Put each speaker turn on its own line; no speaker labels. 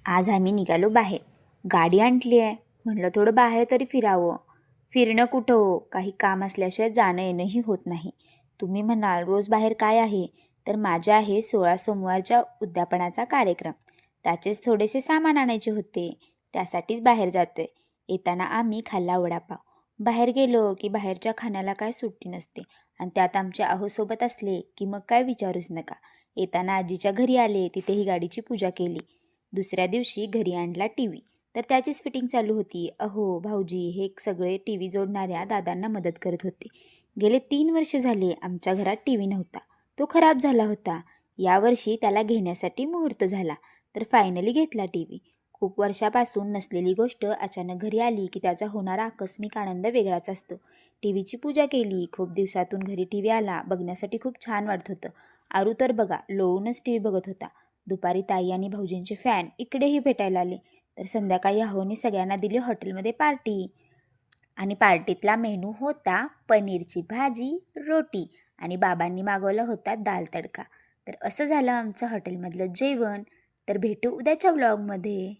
आज आम्ही निघालो बाहेर. गाडी आणली आहे. म्हटलं थोडं बाहेर तरी फिरावं. फिरणं कुठं हो, काही काम असल्याशिवाय जाणं येणंही होत नाही. तुम्ही म्हणाल रोज बाहेर काय आहे, तर माझ्या आहे 16 सोमवारच्या उद्यापनाचा कार्यक्रम. त्याचेच थोडेसे सामान आणायचे होते. त्यासाठीच बाहेर जातोय. येताना आम्ही खाल्ला वडापाव. बाहेर गेलो की बाहेरच्या खाण्याला काय सुट्टी नसते. आणि त्यात आमच्या अहोसोबत असले की मग काय विचारूच नका. येताना आजीच्या घरी आले, तिथेही गाडीची पूजा केली. दुसऱ्या दिवशी घरी आणला टी व्ही. तर त्याचीच फिटिंग चालू होती. अहो भाऊजी हे सगळे टी व्ही जोडणाऱ्या दादांना मदत करत होते. गेले 3 वर्ष झाले आमच्या घरात टी व्ही नव्हता. तो खराब झाला होता. यावर्षी त्याला घेण्यासाठी मुहूर्त झाला. तर फायनली घेतला टी व्ही. खूप वर्षापासून नसलेली गोष्ट अचानक घरी आली की त्याचा होणारा आकस्मिक आनंद वेगळाच असतो. टी व्हीची पूजा केली. खूप दिवसातून घरी टी व्ही आला. बघण्यासाठी खूप छान वाटत होतं. आरू तर बघा लोळूनच टी व्ही बघत होता. दुपारी ताई आणि भाऊजींचे फॅन इकडेही भेटायला आले. तर संध्याकाळी अहोनी सगळ्यांना दिली हॉटेलमध्ये पार्टी. आणि पार्टीतला मेनू होता पनीरची भाजी, रोटी आणि बाबांनी मागवला होता दाल तडका. तर असं झालं आमचं हॉटेलमधलं जेवण. तर भेटू उद्याच्या व्लॉगमध्ये.